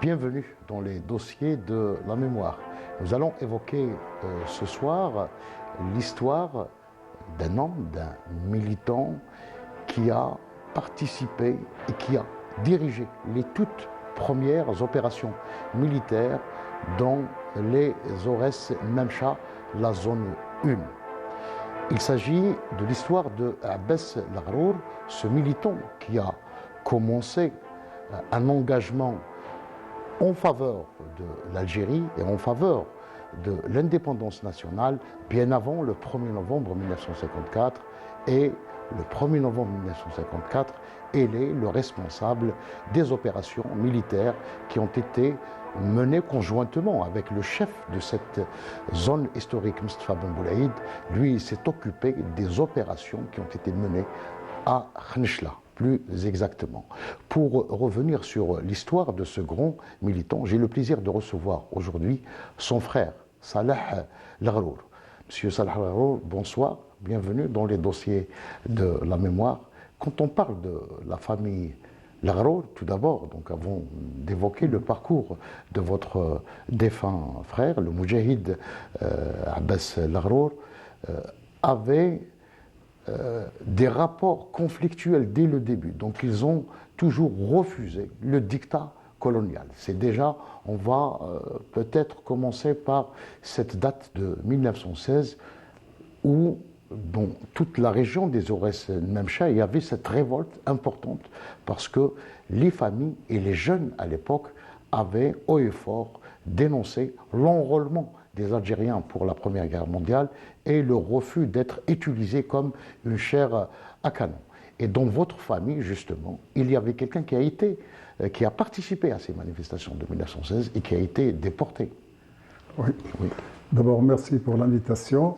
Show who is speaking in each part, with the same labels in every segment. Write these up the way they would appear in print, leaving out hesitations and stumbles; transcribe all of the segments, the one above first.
Speaker 1: Bienvenue dans les dossiers de la mémoire. Nous allons évoquer ce soir l'histoire d'un homme, d'un militant qui a participé et qui a dirigé les toutes premières opérations militaires dans les Ores Memcha, la zone 1. Il s'agit de l'histoire de Abbas Laghrour, ce militant qui a commencé un engagement en faveur de l'Algérie et en faveur de l'indépendance nationale bien avant le 1er novembre 1954. Et le 1er novembre 1954, il est le responsable des opérations militaires qui ont été menées conjointement avec le chef de cette zone historique, Mustafa Ben Boulaïd. Lui, il s'est occupé des opérations qui ont été menées à Khnechla, plus exactement. Pour revenir sur l'histoire de ce grand militant, j'ai le plaisir de recevoir aujourd'hui son frère, Salah Laghrour. Monsieur Salah Laghrour, bonsoir, bienvenue dans les dossiers de la mémoire. Quand on parle de la famille Laghrour, tout d'abord, donc avant d'évoquer le parcours de votre défunt frère, le Moudjahid Abbas Laghrour, avait des rapports conflictuels dès le début. Donc ils ont toujours refusé le dictat colonial. C'est déjà, on va peut-être commencer par cette date de 1916 où dans toute la région des Ores Memcha, il y avait cette révolte importante parce que les familles et les jeunes à l'époque avaient haut et fort dénoncé l'enrôlement des Algériens pour la Première Guerre mondiale et le refus d'être utilisé comme une chair à canon. Et dans votre famille, justement, il y avait quelqu'un qui a participé à ces manifestations de 1916 et qui a été déporté.
Speaker 2: Oui. D'abord, merci pour l'invitation.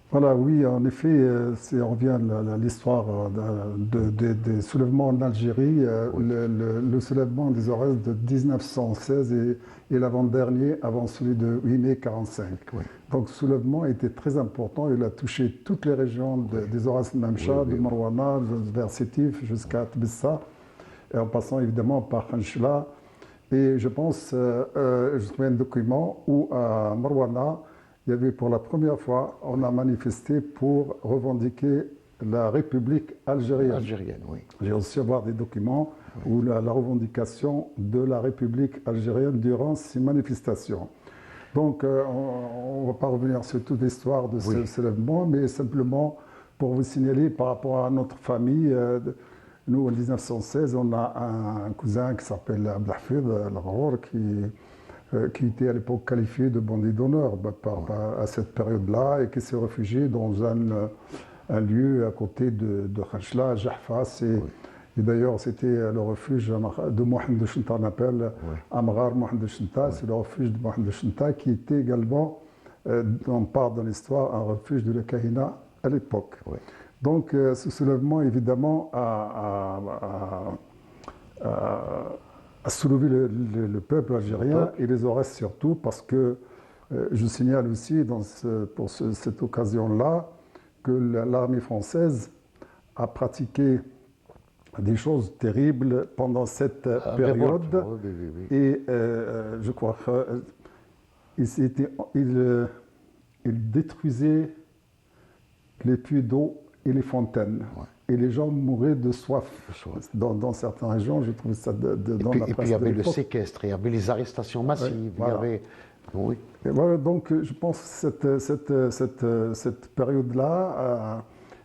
Speaker 2: Voilà, oui, en effet, on revient à l'histoire des soulèvements en Algérie. Le soulèvement des Ores de 1916 et l'avant-dernier avant celui de 8 mai 1945. Oui. Donc, ce soulèvement était très important. Il a touché toutes les régions des Ores Memcha, de Marouana vers Sétif jusqu'à Tbissa, en passant évidemment par Khenchela. Et je pense, je trouvais un document où à Marouana, il y avait pour la première fois, on a manifesté pour revendiquer la République algérienne.
Speaker 1: Algérienne, oui.
Speaker 2: J'ai aussi avoir des documents où la revendication de la République algérienne durant ces manifestations. Donc, on ne va pas revenir sur toute l'histoire de ce soulèvement, mais simplement pour vous signaler par rapport à notre famille. Nous, en 1916, on a un cousin qui s'appelle Abdelhafid Laghrour qui était à l'époque qualifié de bandit d'honneur à cette période-là et qui s'est réfugié dans un lieu à côté de Khenchela, Jahfas. Et d'ailleurs, c'était le refuge de Mohamed Chenta, on appelle Amrar Mohamed Chenta. C'est le refuge de Mohamed Chenta qui était également, on part dans l'histoire, un refuge de la Kahina à l'époque. Donc, ce soulèvement, évidemment, a soulevé le peuple algérien et les Ores surtout, parce que je signale aussi pour cette occasion-là que l'armée française a pratiqué des choses terribles pendant cette période. Et je crois qu'il détruisait les puits d'eau et les fontaines. Et les gens mouraient de soif. Dans certaines régions, je trouve ça dans la presse.
Speaker 1: Et puis il y avait le séquestre, il y avait les arrestations massives, il y avait...
Speaker 2: Et voilà, donc je pense que cette période-là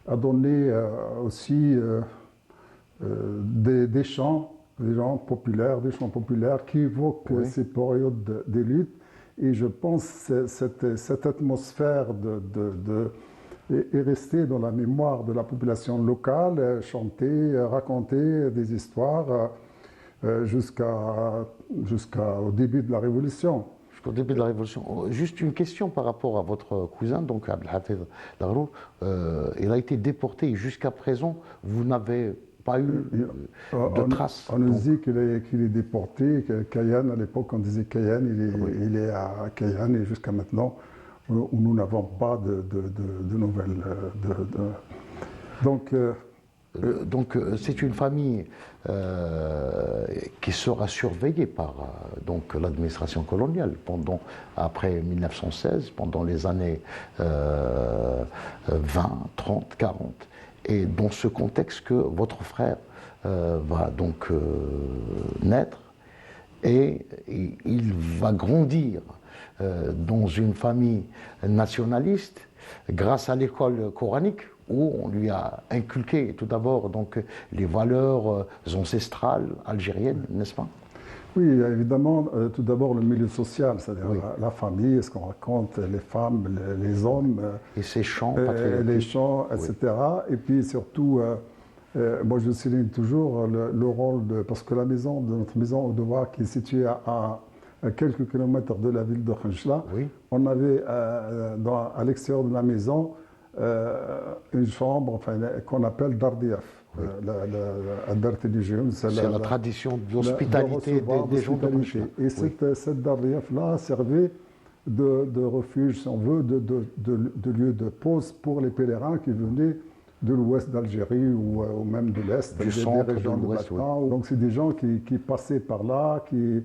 Speaker 2: a donné aussi des chants populaires qui évoquent ces périodes de lutte. Et je pense que cette atmosphère est restée dans la mémoire de la population locale, chanter, raconter des histoires jusqu'au début de la Révolution.
Speaker 1: Jusqu'au début de la Révolution. Juste une question par rapport à votre cousin, donc Abdelhafid Laghrour. Il a été déporté et jusqu'à présent, vous n'avez pas eu de traces.
Speaker 2: On nous dit qu'il est déporté, que Cayenne, à l'époque on disait Cayenne, il est à Cayenne et jusqu'à maintenant, nous n'avons pas de nouvelles. Donc,
Speaker 1: Donc c'est une famille qui sera surveillée par donc l'administration coloniale après 1916, pendant les années 20, 30, 40. Et dans ce contexte que votre frère va donc naître et il va grandir dans une famille nationaliste grâce à l'école coranique où on lui a inculqué tout d'abord donc les valeurs ancestrales algériennes, n'est-ce pas?
Speaker 2: Oui, évidemment, tout d'abord le milieu social, c'est-à-dire la famille, ce qu'on raconte, les femmes, les hommes,
Speaker 1: et ces chants
Speaker 2: patriotiques, les chants, etc. Et puis surtout, moi je souligne toujours le rôle de, parce que notre maison au devoir qui est située à quelques kilomètres de la ville de Khenchela, on avait à l'extérieur de la maison une chambre qu'on appelle Dardiaf.
Speaker 1: C'est la tradition d'hospitalité des gens de Khenchela.
Speaker 2: Et cette Dardiaf-là servait de refuge, si on veut, de lieu de pause pour les pèlerins qui venaient de l'ouest d'Algérie ou même de l'est,
Speaker 1: des régions
Speaker 2: de l'ouest. Donc c'est des gens qui passaient par là, qui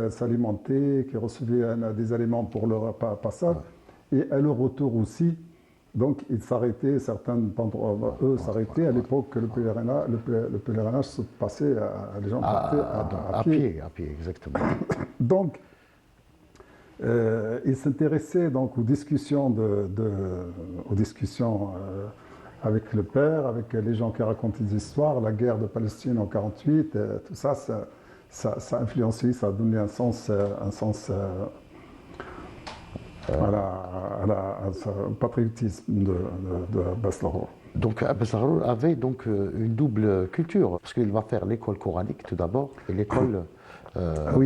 Speaker 2: s'alimentaient, qui recevaient des aliments pour leur passage. Et à leur retour aussi, donc ils s'arrêtaient, certains d'entre eux s'arrêtaient. À l'époque, le pèlerinage se passait, les gens partaient à pied.
Speaker 1: À pied, exactement.
Speaker 2: Donc, ils s'intéressaient donc aux discussions, avec le père, avec les gens qui racontent des histoires, la guerre de Palestine en 1948, tout ça, ça a influencé, ça a donné un sens au patriotisme de Abbas Larour.
Speaker 1: Donc Abbas Larour avait donc une double culture, parce qu'il va faire l'école coranique tout d'abord et l'école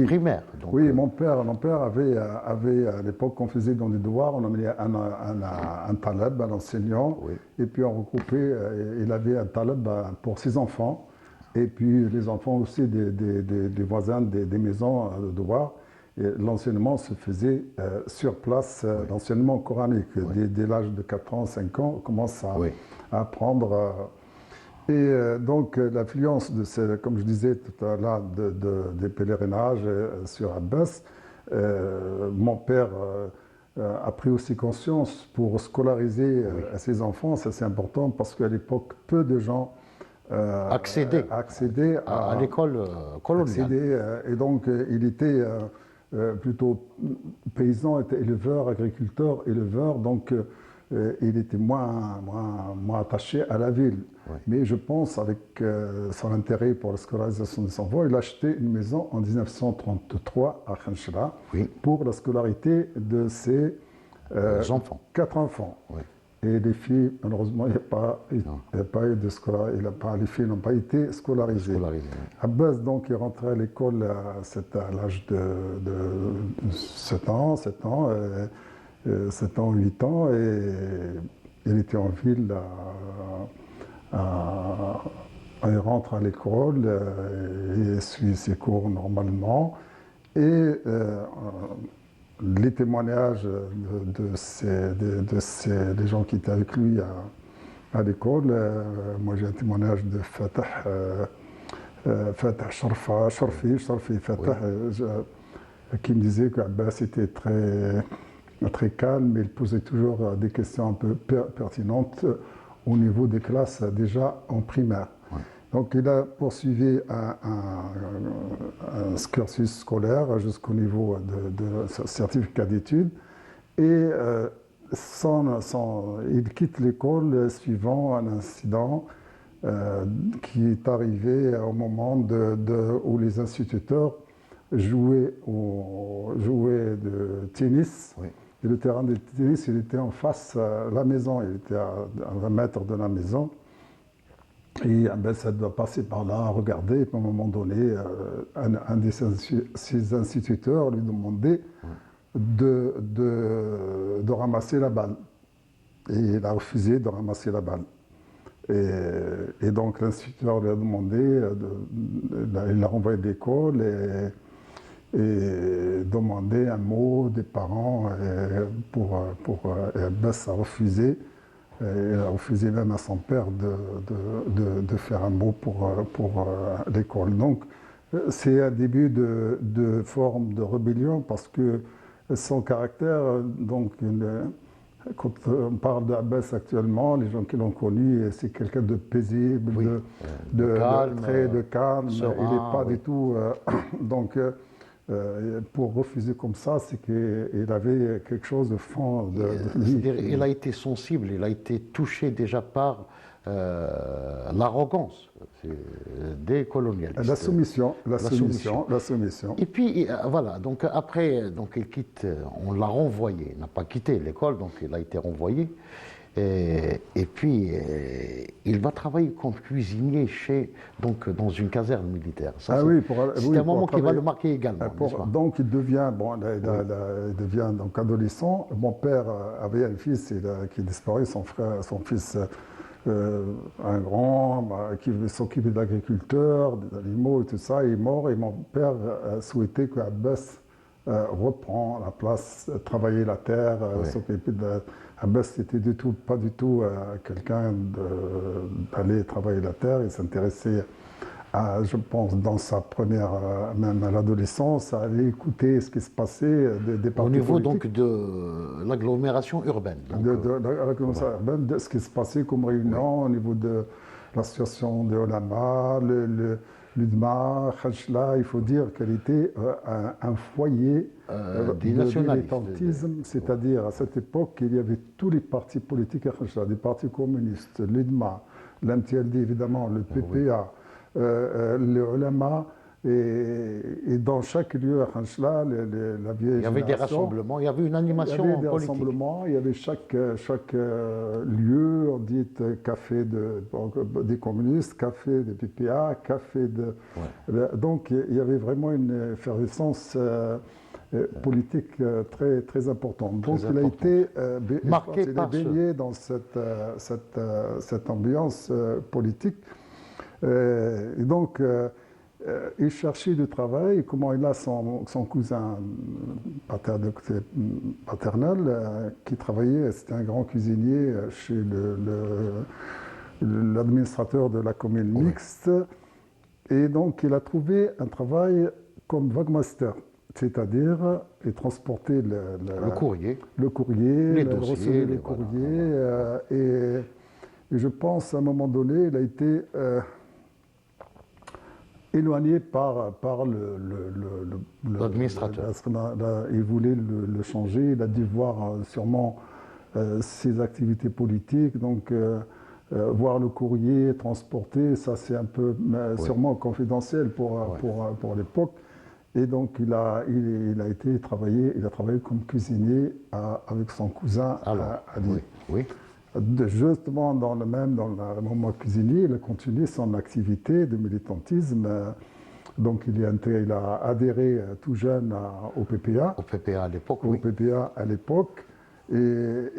Speaker 1: primaire. Donc,
Speaker 2: oui, mon père avait à l'époque, on faisait dans les devoirs, on amenait un taleb, un enseignant, et puis on regroupait, il avait un taleb pour ses enfants, et puis les enfants aussi des voisins des maisons de devoirs. L'enseignement se faisait sur place, l'enseignement coranique. Dès l'âge de 4 ans, 5 ans, on commence à apprendre. Donc l'influence, comme je disais tout à l'heure, des pèlerinages sur Abbas, mon père a pris aussi conscience pour scolariser ses enfants. Ça c'est important parce qu'à l'époque, peu de gens
Speaker 1: accédaient à l'école coloniale.
Speaker 2: Et donc il était plutôt paysan, était éleveur, agriculteur, éleveur, donc il était moins attaché à la ville. Mais je pense, avec son intérêt pour la scolarisation de son enfant, il a acheté une maison en 1933 à Khenchela pour la scolarité de ses 4 enfants. Et les filles, malheureusement, il n'y a pas eu de scolarité, les filles n'ont pas été scolarisées. Abbas, donc, est rentré à l'école à l'âge de 7 ans, 8 ans, et il était en ville, il rentre à l'école, il suit ses cours normalement, et les témoignages des gens qui étaient avec lui à l'école, moi j'ai un témoignage de Fatah Sharfi, qui me disait qu'Abbas était très calme, mais il posait toujours des questions un peu pertinentes au niveau des classes déjà en primaire. Donc il a poursuivi un cursus scolaire jusqu'au niveau de certificat d'études et il quitte l'école suivant un incident qui est arrivé au moment où les instituteurs jouaient de tennis. Et le terrain de tennis, il était en face de la maison, il était à 20 mètres de la maison. Et ça doit passer par là, regarder, et puis à un moment donné, un de ses instituteurs lui demandait de ramasser la balle. Et il a refusé de ramasser la balle. Et donc l'instituteur lui a demandé, il l'a renvoyé de l'école et demandé un mot des parents et Abbas a refusé. Il a refusé même à son père de faire un mot pour l'école. Donc, c'est un début de forme de rébellion parce que son caractère, donc, quand on parle d'Abbas actuellement, les gens qui l'ont connu, c'est quelqu'un de paisible,
Speaker 1: Oui, calme,
Speaker 2: de calme.
Speaker 1: serein,
Speaker 2: Il n'est pas
Speaker 1: oui.
Speaker 2: du tout. Donc, pour refuser comme ça, c'est qu'il avait quelque chose de fond de lui.
Speaker 1: C'est-à-dire, il a été sensible, il a été touché déjà par l'arrogance des colonialistes.
Speaker 2: La soumission.
Speaker 1: Et puis voilà, donc après, donc il quitte, on l'a renvoyé, il n'a pas quitté l'école, donc il a été renvoyé. Et puis il va travailler comme cuisinier donc dans une caserne militaire. Ça, c'est un moment qui va le marquer également.
Speaker 2: Donc il devient, il devient donc adolescent. Mon père avait un fils qui est disparu, son fils. Un grand qui s'occupait d'agriculteurs, des animaux et tout ça, il est mort et mon père souhaitait qu'Abbas reprend la place, travailler la terre, s'occuper de... Abbas n'était pas du tout quelqu'un d'aller travailler la terre, il s'intéressait je pense, dans sa première, même à l'adolescence, à aller écouter ce qui se passait des partis
Speaker 1: au niveau
Speaker 2: politiques.
Speaker 1: Donc de l'agglomération urbaine.
Speaker 2: L'agglomération urbaine, de ce qui se passait comme réunion au niveau de l'association de Olama, l'UDMA, Khajla. Il faut dire qu'elle était un foyer de militantisme, c'est-à-dire à cette époque, il y avait tous les partis politiques à Khajla, des partis communistes, l'UDMA, l'MTLD évidemment, le PPA. Les ulama et dans chaque lieu à Khanchla, la vieille
Speaker 1: il y avait des rassemblements, il y avait une animation politique.
Speaker 2: Il y avait des rassemblements, il y avait chaque lieu, on dit café des communistes, café des PPA, café de... Ouais. Donc il y avait vraiment une effervescence politique très, très importante. Donc il a été
Speaker 1: marqué par
Speaker 2: baigné dans cette ambiance politique. Et donc, il cherchait du travail. Et comment il a son cousin paternel qui travaillait, c'était un grand cuisinier chez l'administrateur de la commune mixte. Et donc, il a trouvé un travail comme wagmaster, c'est-à-dire transporter
Speaker 1: le courrier,
Speaker 2: les dossiers, les courriers. Voilà. Et je pense, à un moment donné, il a été... éloigné par
Speaker 1: l'administrateur.
Speaker 2: Il voulait le changer, il a dû voir sûrement ses activités politiques, donc voir le courrier transporté, ça c'est un peu sûrement confidentiel pour l'époque. Et donc il a travaillé comme cuisinier avec son cousin Ali.
Speaker 1: Oui.
Speaker 2: Justement, dans le moment cuisinier, il a continué son activité de militantisme. Donc, il a adhéré tout jeune au PPA.
Speaker 1: Au PPA à l'époque,
Speaker 2: oui. Au PPA à l'époque. Et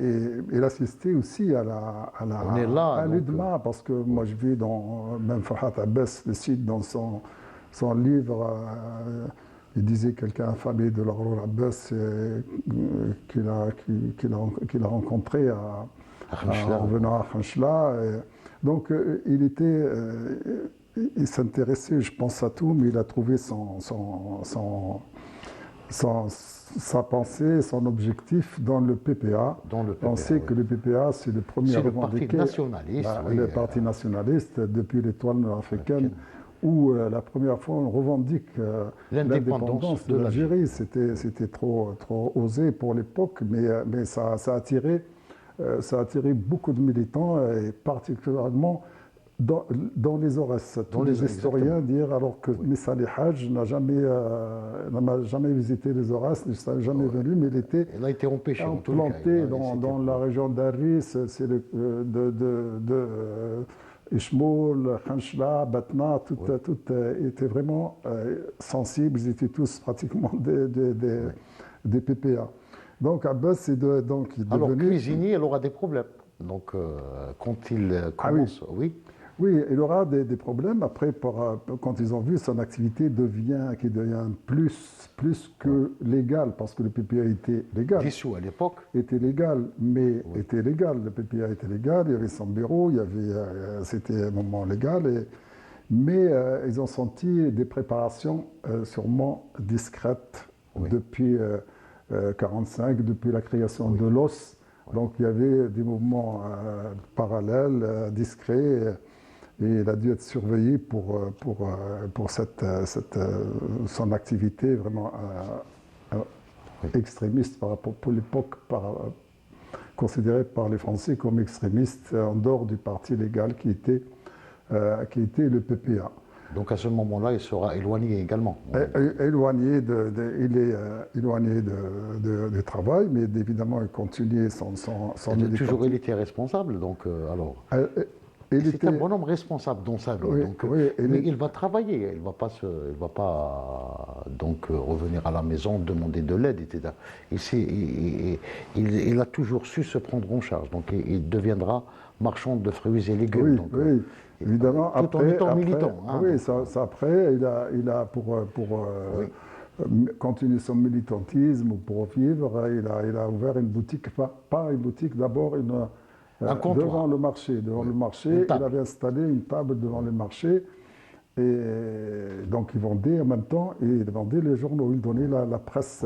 Speaker 2: il assistait aussi à l'UDMA, parce que moi, je vis même Farhat Abbas le cite dans son livre. Il disait quelqu'un affamé de l'Arour Abbas qu'il a rencontré en revenant à Khanchla. Donc, il s'intéressait, je pense, à tout, mais il a trouvé sa pensée, son objectif dans le PPA. On sait que le PPA, c'est le premier revendiqué. Le parti nationaliste, depuis l'étoile nord-africaine, où la première fois on revendique l'indépendance de l'Algérie. C'était trop osé pour l'époque, mais ça a attiré beaucoup de militants, et particulièrement dans les Aurès. Tous les historiens disent, alors que Messa Ali Hadj n'a jamais visité les Aurès, il n'est jamais venu, mais
Speaker 1: il a été empêché,
Speaker 2: implanté dans la région d'Arris, c'est Ishmoul, Khanchla, Batna, tout étaient vraiment sensibles, ils étaient tous pratiquement des PPA. Donc Abbas est devenu...
Speaker 1: Alors cuisinier, elle aura des problèmes. Donc quand il commence, oui.
Speaker 2: Oui, il aura des problèmes après quand ils ont vu son activité qui devient plus que légale, parce que le PPA était légal.
Speaker 1: Dissous à l'époque.
Speaker 2: Était légal, mais
Speaker 1: Oui.
Speaker 2: était légal. Le PPA était légal, il y avait son bureau, c'était un moment légal. Mais ils ont senti des préparations sûrement discrètes
Speaker 1: Oui.
Speaker 2: depuis 1945, depuis la création
Speaker 1: Oui.
Speaker 2: de l'OS.
Speaker 1: Oui.
Speaker 2: Donc il y avait des mouvements parallèles, discrets, et il a dû être surveillé pour son activité vraiment
Speaker 1: Oui.
Speaker 2: extrémiste par rapport, pour l'époque, considérée par les Français comme extrémiste en dehors du parti légal qui était le PPA.
Speaker 1: Donc à ce moment-là, il sera éloigné également.
Speaker 2: Éloigné il est éloigné du travail, mais évidemment, il continue son
Speaker 1: Toujours il
Speaker 2: militantisme.
Speaker 1: était responsable, donc alors.
Speaker 2: Il
Speaker 1: C'est un
Speaker 2: était,
Speaker 1: bonhomme responsable dans sa vie.
Speaker 2: oui,
Speaker 1: Donc,
Speaker 2: oui,
Speaker 1: mais il va travailler, il ne va pas donc revenir à la maison, demander de l'aide, etc. Il a toujours su se prendre en charge. Donc il deviendra marchand de fruits et légumes.
Speaker 2: oui,
Speaker 1: Donc,
Speaker 2: oui, évidemment.
Speaker 1: tout en étant militant. Hein,
Speaker 2: oui,
Speaker 1: donc,
Speaker 2: après, il a
Speaker 1: oui.
Speaker 2: continuer son militantisme ou pour vivre, il a ouvert une boutique, pas une boutique, d'abord
Speaker 1: Un comptoir.
Speaker 2: devant le marché. Devant
Speaker 1: Oui.
Speaker 2: le marché,
Speaker 1: Une
Speaker 2: il avait installé une table devant le marché. Et donc il vendait en même temps, et il vendait les journaux. Il donnait la presse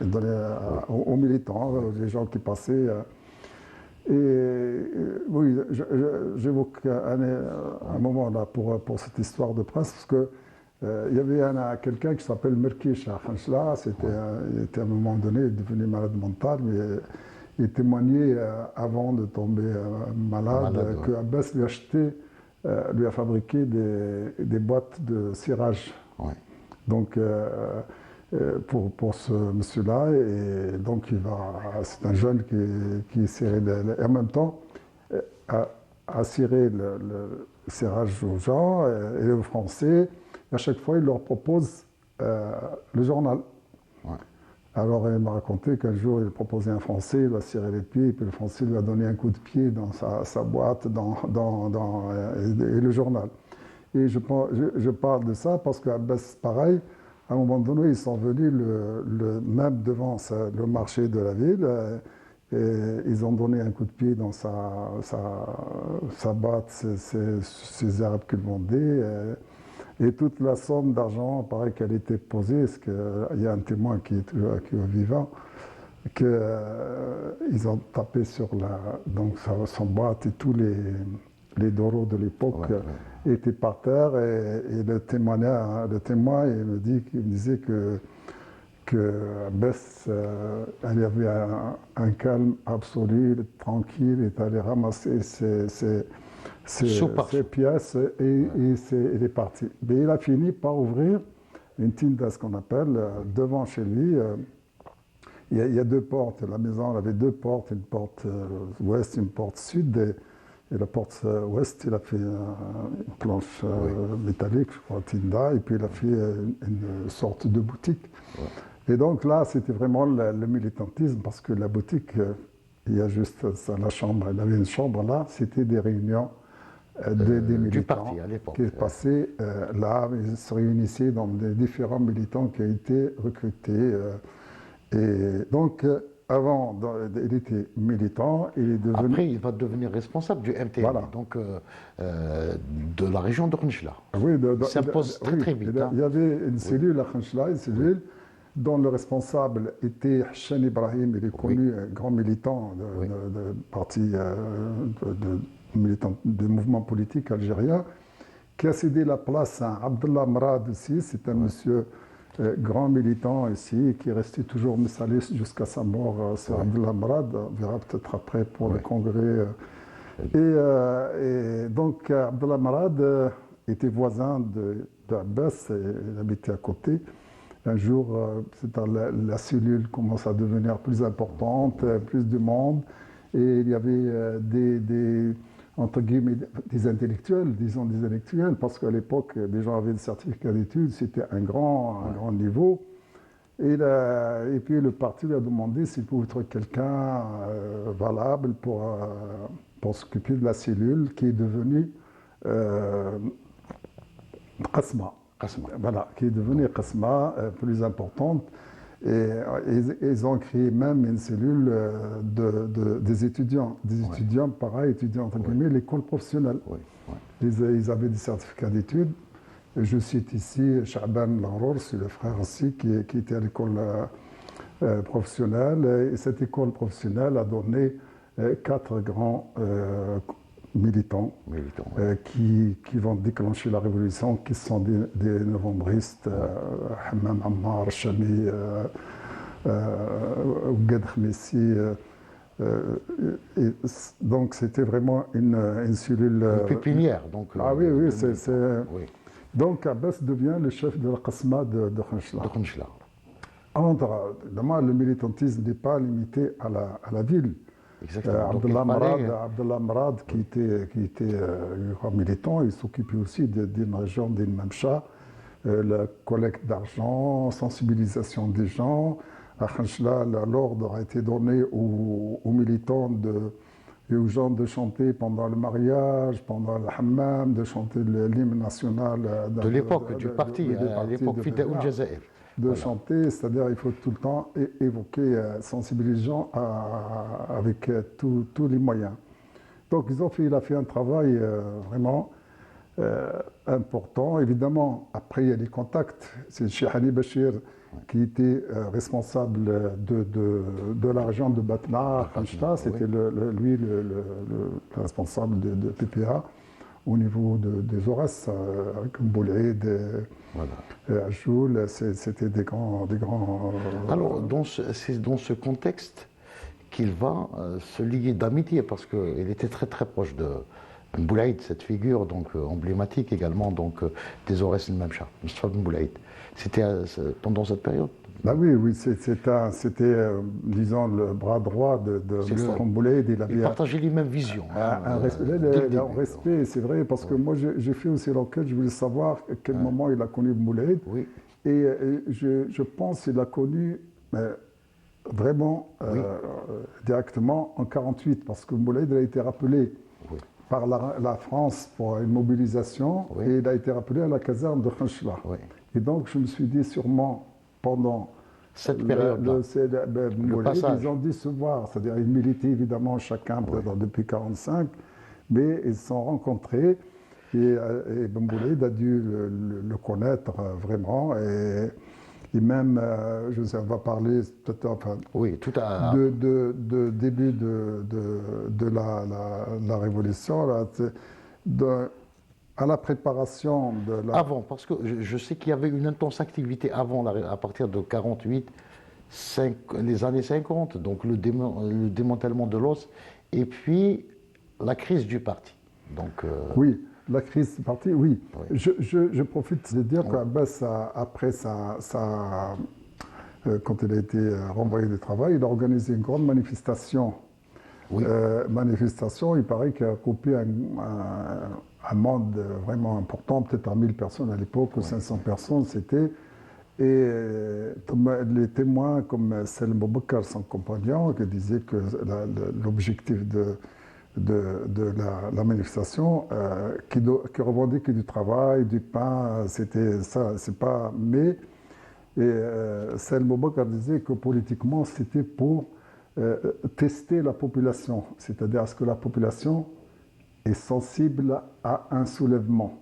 Speaker 2: il donnait aux militants, les gens qui passaient. Oui, j'évoque un moment là pour cette histoire de presse, parce que il y avait quelqu'un qui s'appelle Merki Shah Khanchla, il était à un moment donné devenu malade mental, mais il témoignait avant de tomber malade que Abbas lui a fabriqué des boîtes de cirage.
Speaker 1: Ouais.
Speaker 2: Donc, pour ce monsieur-là, et donc c'est un jeune qui cirait, et en même temps, a ciré le cirage aux gens et aux Français. Et à chaque fois, il leur propose le journal.
Speaker 1: Ouais.
Speaker 2: Alors, il m'a raconté qu'un jour, il proposait un Français, il lui a ciré les pieds, et puis le Français lui a donné un coup de pied dans sa boîte et le journal. Et je parle de ça parce qu'à Abbas, pareil, à un moment donné, ils sont venus même devant le marché de la ville, et ils ont donné un coup de pied dans sa boîte, ses herbes qu'il vendait. Et toute la somme d'argent, pareil qu'elle était posée, parce qu'il y a un témoin qui est vivant, qu'ils ont tapé sur son boîte, et tous les doros de l'époque étaient par terre, et le témoin il me disait que Bess, elle avait un calme absolu, tranquille, est allé ramasser ses pièces et il est parti. Mais il a fini par ouvrir une tinda, ce qu'on appelle, devant chez lui. Il y a deux portes. La maison elle avait deux portes, une porte ouest, une porte sud. Et la porte ouest, il a fait une planche métallique, je crois, tinda, et puis il a fait une sorte de boutique. Ouais. Et donc là, c'était vraiment le militantisme, parce que la boutique, il y a juste ça, la chambre. Il avait une chambre là, c'était des réunions des militants
Speaker 1: du parti à l'époque.
Speaker 2: Qui passaient là, ils se réunissaient dans des différents militants qui ont été recrutés. Et donc, avant, il était militant, il est devenu...
Speaker 1: Après, il va devenir responsable du MTN, voilà. Donc de la région de Khanchla.
Speaker 2: Oui,
Speaker 1: il s'impose très vite.
Speaker 2: Il y avait une cellule à Khanchla, une cellule dont le responsable était Hachan Ibrahim, il est connu, grand militant de parti, de mouvement politique algérien, qui a cédé la place à Abdallah Mrad aussi, c'est un monsieur grand militant ici, qui est resté toujours messaliste jusqu'à sa mort. C'est Abdallah Mrad, on verra peut-être après pour le congrès. Et donc Abdallah Mrad était voisin d'Abbas, il habitait à côté. Un jour, la cellule commence à devenir plus importante, plus de monde, et il y avait entre guillemets, des intellectuels, disons des intellectuels, parce qu'à l'époque, les gens avaient des certificats d'études, c'était un grand niveau. Et puis le parti lui a demandé s'il pouvait trouver quelqu'un valable pour s'occuper de la cellule qui est devenue Qasma.
Speaker 1: Qasma.
Speaker 2: Voilà, qui est devenue Qasma, plus importante. Et ils ont créé même une cellule des étudiants. Des étudiants, pareil, étudiants entre guillemets, l'école professionnelle. Ils avaient des certificats d'études. Je cite ici Cha'ban Larour, c'est le frère aussi, qui était à l'école professionnelle. Et cette école professionnelle a donné 4 grands militants qui vont déclencher la révolution, qui sont des novembristes, Hammam Ammar, Chami, Oued Khmessi. Donc c'était vraiment une cellule.
Speaker 1: Une pépinière. Donc,
Speaker 2: oui, oui. Donc Abbas devient le chef de la Qasma de Khanchla. Évidemment, le militantisme n'est pas limité à la ville. Abdallah Mrad, qui était grand militant, il s'occupait aussi d'une région d'Il-Mamcha, la collecte d'argent, sensibilisation des gens. À Khanchla, l'ordre a été donné aux militants et aux gens de chanter pendant le mariage, pendant le hammam, de chanter l'hymne national
Speaker 1: de l'époque du parti, à l'époque Fida Oul Jazair.
Speaker 2: De chanter, c'est-à-dire il faut tout le temps évoquer, sensibiliser les gens avec tous les moyens. Donc il a fait un travail vraiment important. Évidemment, après il y a les contacts. C'est Cheikh Ali Bachir qui était responsable de la région de Batna, Khanchla. C'était lui le responsable de PPA au niveau des Ores, avec Mboulid, Ajoul, c'était des grands.
Speaker 1: Alors, c'est dans ce contexte qu'il va se lier d'amitié, parce qu'il était très très proche de Mboulid, cette figure donc emblématique également donc des Ores el-Mamcha, Mustafa Mboulid. C'était pendant cette période.
Speaker 2: Oui, c'était, disons, le bras droit de Mustafa Mboulid.
Speaker 1: Il partageait les mêmes visions.
Speaker 2: Un respect, c'est vrai, parce que moi j'ai fait aussi l'enquête, je voulais savoir à quel moment il a connu Mboulid.
Speaker 1: Oui.
Speaker 2: Et je pense qu'il a connu vraiment directement en 1948, parce que Mboulid a été rappelé par la France pour une mobilisation, et il a été rappelé à la caserne de Khanchla. Et donc je me suis dit sûrement pendant
Speaker 1: cette période-là,
Speaker 2: le passage, ils ont dû se voir, c'est-à-dire ils militaient évidemment chacun depuis 1945, mais ils se sont rencontrés et Mboulid a dû le connaître vraiment, et même, je sais, on va parler peut-être de début de la révolution, là, à la préparation de la...
Speaker 1: Avant, parce que je sais qu'il y avait une intense activité avant, à partir de 1948, les années 50, donc le démantèlement de l'os, et puis la crise du parti. Donc,
Speaker 2: oui, la crise du parti, oui. Je profite de dire qu'Abbas, après quand il a été renvoyé du travail, il a organisé une grande manifestation. Il paraît qu'il a coupé un monde vraiment important, peut-être à 1000 personnes à l'époque, ou 500 personnes, c'était. Et les témoins comme Salim Boubacar, son compagnon, qui disait que l'objectif de la manifestation, qui revendiquait du travail, du pain, c'était ça, c'est pas. Mais Salim Boubacar disait que politiquement, c'était pour tester la population, c'est-à-dire à ce que la population est sensible à un soulèvement.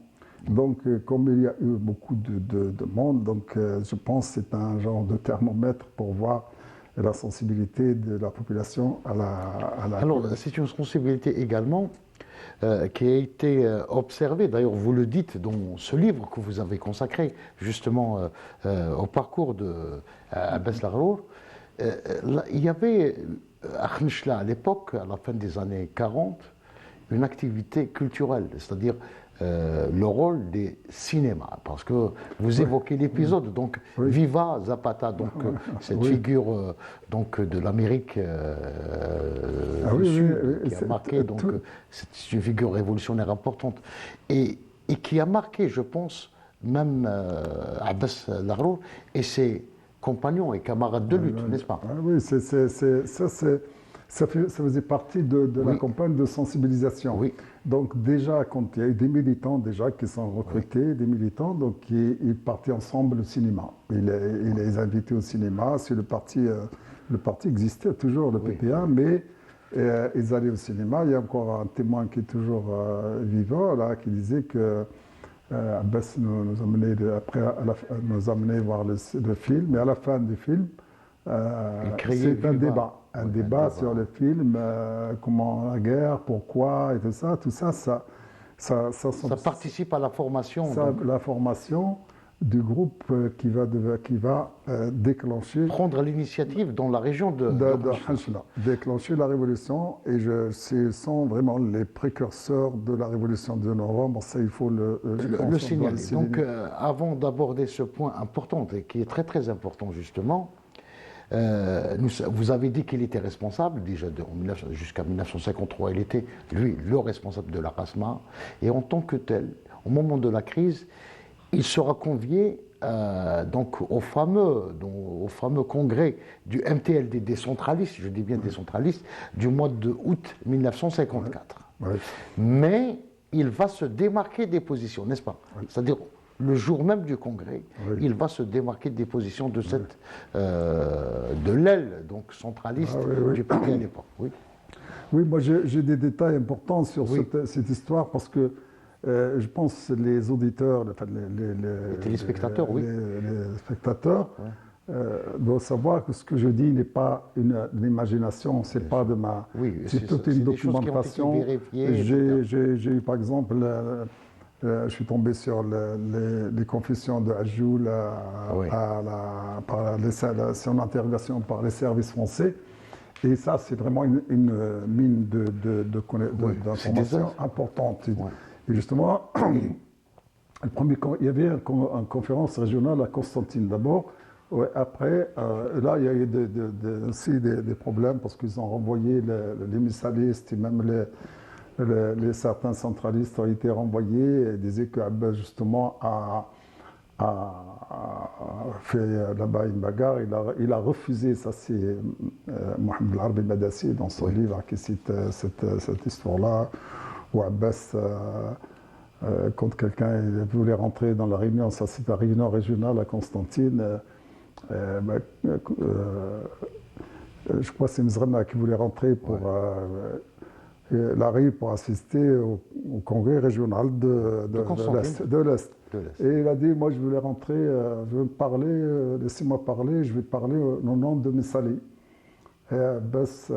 Speaker 2: Donc, comme il y a eu beaucoup de monde, donc, je pense que c'est un genre de thermomètre pour voir la sensibilité de la population à la...
Speaker 1: Alors, c'est une sensibilité également qui a été observée, d'ailleurs vous le dites dans ce livre que vous avez consacré justement au parcours d'Abbas Larour. Il y avait à Khanchla, à l'époque, à la fin des années 40, une activité culturelle, c'est-à-dire le rôle des cinémas, parce que vous évoquez l'épisode, donc Viva Zapata, donc cette figure donc de l'Amérique du Sud, qui a marqué, donc c'est une figure révolutionnaire importante et qui a marqué, je pense, même Abbas Larour et ses compagnons et camarades de lutte, n'est-ce pas?
Speaker 2: Oui, Ça faisait partie de la campagne de sensibilisation.
Speaker 1: Oui.
Speaker 2: Donc déjà, quand il y a eu des militants déjà qui sont recrutés, des militants, donc ils partaient ensemble au cinéma. Il les invitait au cinéma. Le parti existait toujours, le PPA, mais ils allaient au cinéma. Il y a encore un témoin qui est toujours vivant, là, qui disait que Abbas nous amenait voir le film, et à la fin du film, c'est un débat sur le film, comment la guerre, pourquoi, et tout ça, ça
Speaker 1: participe à la formation.
Speaker 2: La formation du groupe qui va déclencher...
Speaker 1: Prendre l'initiative dans la région de
Speaker 2: Hanchla. Déclencher la révolution, et ce sont vraiment les précurseurs de la révolution de novembre, ça il faut le
Speaker 1: signaler. Donc avant d'aborder ce point important, et qui est très très important justement, vous avez dit qu'il était responsable, déjà jusqu'à 1953, il était, lui, le responsable de la RASMA, et en tant que tel, au moment de la crise, il sera convié donc au fameux congrès du MTLD décentraliste, je dis bien décentraliste, du mois de août 1954.
Speaker 2: Ouais.
Speaker 1: Mais il va se démarquer des positions, n'est-ce pas? C'est-à-dire, le jour même du congrès, il va se démarquer des positions de de l'aile donc centraliste du parti à l'époque.
Speaker 2: Oui, moi j'ai des détails importants sur cette histoire, parce que je pense que les auditeurs,
Speaker 1: les téléspectateurs,
Speaker 2: les spectateurs doivent savoir que ce que je dis n'est pas une imagination, c'est pas de ma... c'est toute une documentation. J'ai eu par exemple... je suis tombé sur les confessions de Adjoul par son interrogation par les services français. Et ça, c'est vraiment une mine d'informations importante. Et justement, il y avait une conférence régionale à Constantine d'abord. Après, là, il y a eu aussi des problèmes, parce qu'ils ont renvoyé les missalistes, et même certains centralistes ont été renvoyés, et disaient qu'Abbas, justement, a fait là-bas une bagarre. Il a refusé, ça c'est Mohamed Larbi Madassi dans son livre qui cite cette histoire-là, où Abbas, quand quelqu'un voulait rentrer dans la réunion, ça c'est la réunion régionale à Constantine, je crois que c'est Mzrana qui voulait rentrer pour la rue pour assister au congrès régional de l'Est. Et il a dit, moi je voulais rentrer, je veux parler, laissez-moi parler, je vais parler au nom de Messali. Et Abbas,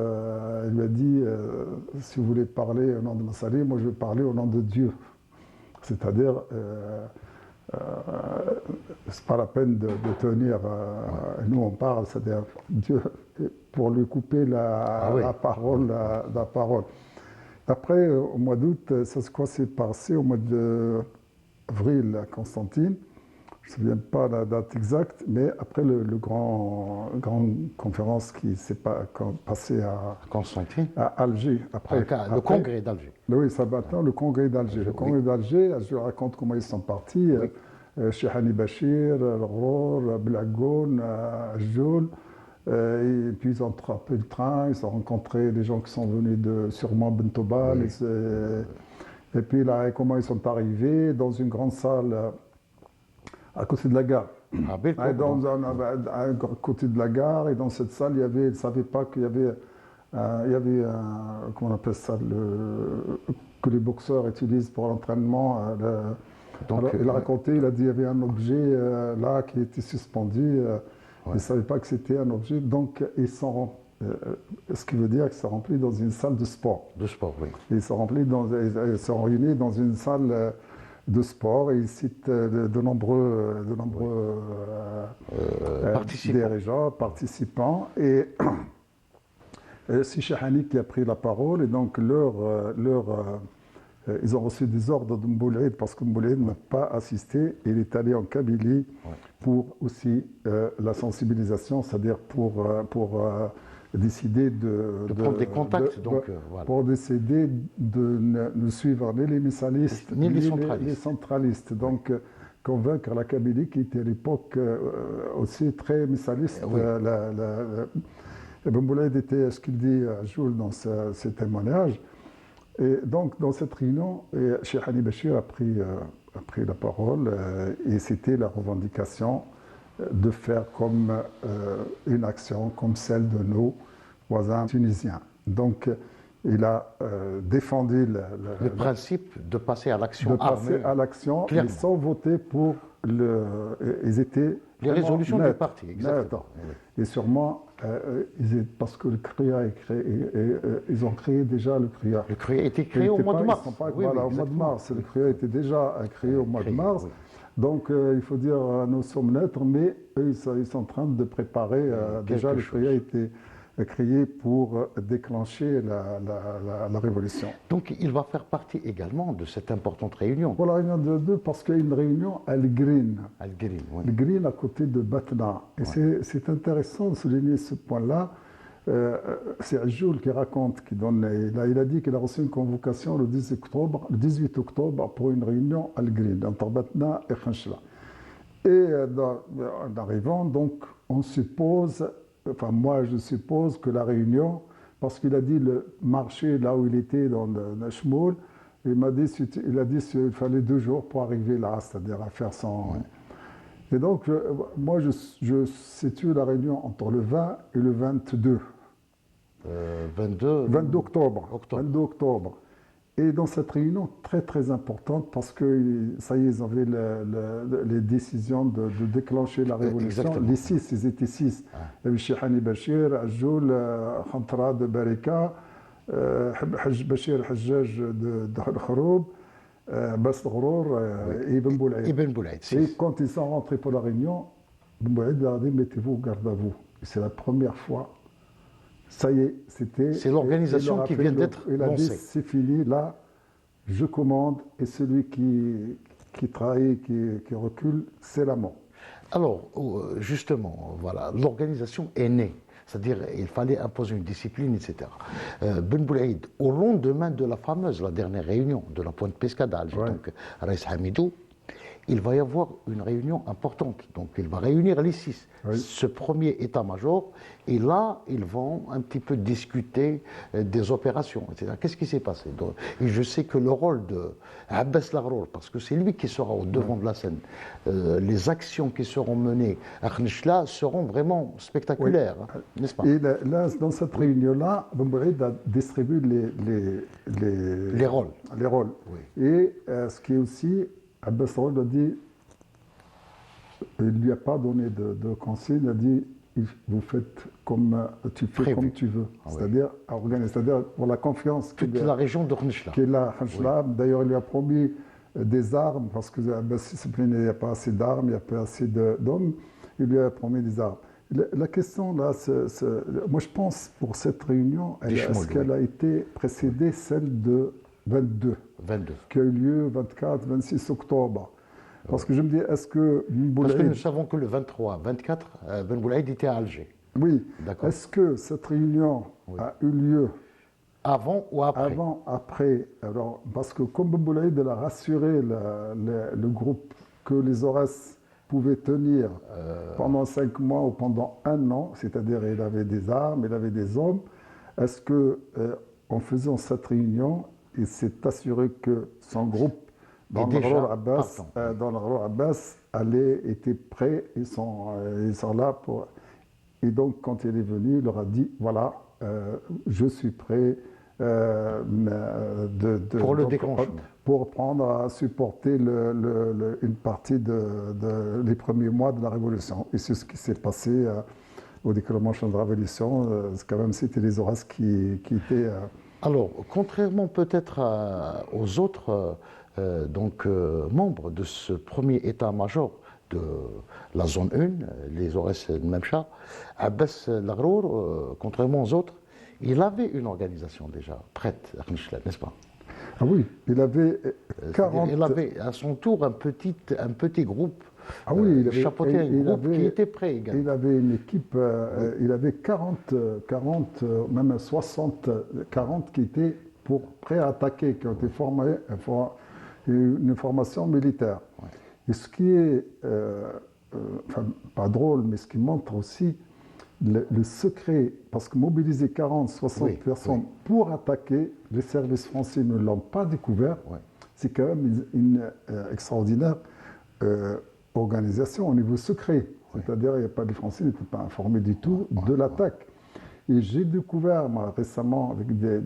Speaker 2: il lui a dit, si vous voulez parler au nom de Messali, moi je vais parler au nom de Dieu. C'est-à-dire, c'est pas la peine de tenir, nous on parle, c'est-à-dire Dieu, pour lui couper la parole. Après, au mois d'août, ça s'est passé au mois d'avril à Constantine. Je ne me souviens pas la date exacte, mais après le grande conférence qui s'est passée à
Speaker 1: Constantine,
Speaker 2: à Alger.
Speaker 1: Le congrès d'Alger.
Speaker 2: Oui, ça maintenant le congrès d'Alger. Le congrès d'Alger, je raconte comment ils sont partis. Chehani Bachir, Al-Ghrour, Blagoun, Adjoul. Et puis ils ont attrapé le train, ils ont rencontré des gens qui sont venus sûrement Bentobal. Et puis là, comment ils sont arrivés dans une grande salle à côté de la gare. À côté de la gare, et dans cette salle, ils ne savaient pas qu'il y avait, comment on appelle ça, que les boxeurs utilisent pour l'entraînement. Il a raconté, il a dit qu'il y avait un objet là qui était suspendu. Ils ne savaient pas que c'était un objet, donc ce qui veut dire qu'ils sont remplis dans une salle de sport.
Speaker 1: De sport, oui.
Speaker 2: Ils sont réunis dans une salle de sport, et ils citent de nombreux dirigeants, participants. Et c'est Chehani qui a pris la parole, et donc ils ont reçu des ordres de Mboulid, parce que Mboulid n'a pas assisté. Il est allé en Kabylie pour aussi la sensibilisation, c'est-à-dire pour décider de
Speaker 1: prendre des contacts.
Speaker 2: Pour décider de ne suivre ni les missalistes
Speaker 1: ni
Speaker 2: les centralistes. Donc convaincre la Kabylie, qui était à l'époque aussi très missaliste. Ben Boulaïd était, ce qu'il dit à Jules dans ses témoignages. Et donc, dans cette réunion, Cheikh Ali Bachir a pris la parole et c'était la revendication de faire comme une action comme celle de nos voisins tunisiens. Donc, il a défendu
Speaker 1: le principe de passer à l'action armée.
Speaker 2: De passer à l'action, mais sans voter pour ils étaient
Speaker 1: les résolutions du parti, exactement.
Speaker 2: Et sûrement, parce que le CRIA est créé, ils ont créé déjà le CRIA.
Speaker 1: Le CRIA a été créé au mois de mars.
Speaker 2: Voilà, au mois de mars. Le CRIA était déjà créé au mois de mars. Oui. Donc, il faut dire, nous sommes neutres, mais eux, ils sont en train de préparer. Déjà, le CRIA a été créé pour déclencher la révolution.
Speaker 1: Donc, il va faire partie également de cette importante réunion.
Speaker 2: Pour la réunion de deux, parce qu'il y a une réunion à El Green.
Speaker 1: Oui.
Speaker 2: El Green, à côté de Batna. Et c'est intéressant de souligner ce point-là. C'est Ajoul qui raconte, il a dit qu'il a reçu une convocation le 18 octobre pour une réunion à El Green, entre Batna et Khanchla. Et en arrivant, donc, on suppose... Enfin, moi, je suppose que la réunion, parce qu'il a dit le marché là où il était dans le Chmoul, il a dit qu'il fallait 2 jours pour arriver là, c'est-à-dire à faire son... Et donc, moi, je situe la réunion entre le 20 et le 22. 22 octobre. 22 octobre. Et dans cette réunion très très importante, parce que ça y est, ils avaient les décisions de déclencher la révolution.
Speaker 1: Exactement.
Speaker 2: Les 6, ils étaient 6. Il y avait Cheikh Hani Bachir, Ajoul, Khantara de Barika, Bachir Hajjaj de Khroub, Bas Ghrour et Ibn Boulaïd. Et quand ils sont rentrés pour la réunion, Ibn Boulaïd leur a dit mettez-vous au garde à vous. C'est la première fois. Ça y est, c'était...
Speaker 1: C'est l'organisation qui vient d'être lancée.
Speaker 2: Il a dit, c'est fini, là, je commande, et celui qui trahit, qui recule, c'est la mort.
Speaker 1: Alors, justement, voilà, l'organisation est née. C'est-à-dire, il fallait imposer une discipline, etc. Ben Boulaïd, au lendemain de la dernière réunion de la Pointe Pescada, donc Raïs Hamidou, il va y avoir une réunion importante. Donc, il va réunir les 6. Ce premier état-major, et là, ils vont un petit peu discuter des opérations, etc. Qu'est-ce qui s'est passé? Et je sais que le rôle de Abbas Laghrour, parce que c'est lui qui sera au devant de la scène, les actions qui seront menées à Khnechla seront vraiment spectaculaires, n'est-ce pas?
Speaker 2: Et là, dans cette réunion-là, Ben Boulaïd a distribué les
Speaker 1: rôles.
Speaker 2: Les rôles. Et ce qui est aussi... Abbas Laghrour a dit, il ne lui a pas donné de consigne, il a dit, vous faites comme tu fais comme tu veux, c'est-à-dire pour la confiance.
Speaker 1: Toute la région de Khnechla.
Speaker 2: Qui est là, Khnechla. D'ailleurs, il lui a promis des armes, parce que Abbas se plaignait, il n'y a pas assez d'armes, il n'y a pas assez d'hommes, il lui a promis des armes. La question là, moi je pense pour cette réunion, est-ce qu'elle a été précédée celle de 22, qui a eu lieu 24, 26 octobre. Parce que je me dis, est-ce que
Speaker 1: Parce que nous savons que le 23, 24, Ben Boulaïd était à Alger.
Speaker 2: Oui. Est-ce que cette réunion a eu lieu
Speaker 1: avant ou après?
Speaker 2: Avant, après. Alors, parce que comme Ben Boulaïd a rassuré le groupe que les Aurès pouvaient tenir pendant 5 mois ou pendant 1 an, c'est-à-dire il avait des armes, il avait des hommes, est-ce que en faisant cette réunion, il s'est assuré que son groupe, dans le Ghror Abbas, était prêt, ils sont là pour... Et donc, quand il est venu, il leur a dit, voilà, je suis prêt
Speaker 1: pour le déclenchement.
Speaker 2: Pour prendre à supporter une partie les premiers mois de la Révolution. Et c'est ce qui s'est passé au déclenchement de la Révolution. Quand même, c'était les Aurès qui étaient...
Speaker 1: Alors, contrairement peut-être aux autres membres de ce premier état-major de la zone 1, les Aurès de Memcha, Abbas Laghrour, contrairement aux autres, il avait une organisation déjà prête à Khnechla, n'est-ce pas?
Speaker 2: Ah oui, il avait 40...
Speaker 1: Il avait à son tour un petit groupe.
Speaker 2: Ah oui, il avait
Speaker 1: chapeauté un groupe qui était prêt également.
Speaker 2: Il avait une équipe, il avait 40, même 60, 40 qui étaient prêts à attaquer, qui ont été formés, une formation militaire.
Speaker 1: Ouais.
Speaker 2: Et ce qui est, pas drôle, mais ce qui montre aussi le secret, parce que mobiliser 40, 60 personnes pour attaquer, les services français ne l'ont pas découvert. C'est quand même une extraordinaire organisation au niveau secret. C'est-à-dire qu'il n'y a pas, les Français n'étaient pas informés du tout de l'attaque. Et j'ai découvert moi, récemment, avec des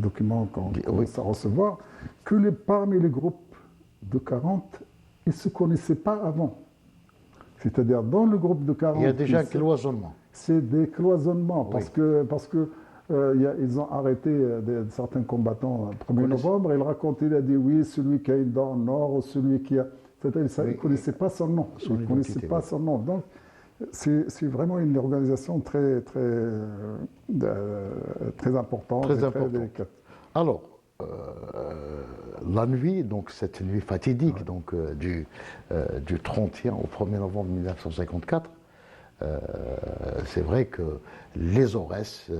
Speaker 2: documents qu'on commence à recevoir, que parmi les groupes de 40, ils ne se connaissaient pas avant. C'est-à-dire, dans le groupe de 40...
Speaker 1: Il y a déjà un cloisonnement.
Speaker 2: C'est des cloisonnements, parce que ils ont arrêté certains combattants le 1er novembre, ils racontaient, il a dit oui, celui qui a une dent en or, ou celui qui a... C'est-à-dire, ils ne connaissaient pas son nom. Ils ne connaissaient pas son nom. Donc, c'est vraiment une organisation très, très, très importante, très délicate.
Speaker 1: Alors, la nuit, donc cette nuit fatidique, donc du 31 au 1er novembre 1954, c'est vrai que les Aurès,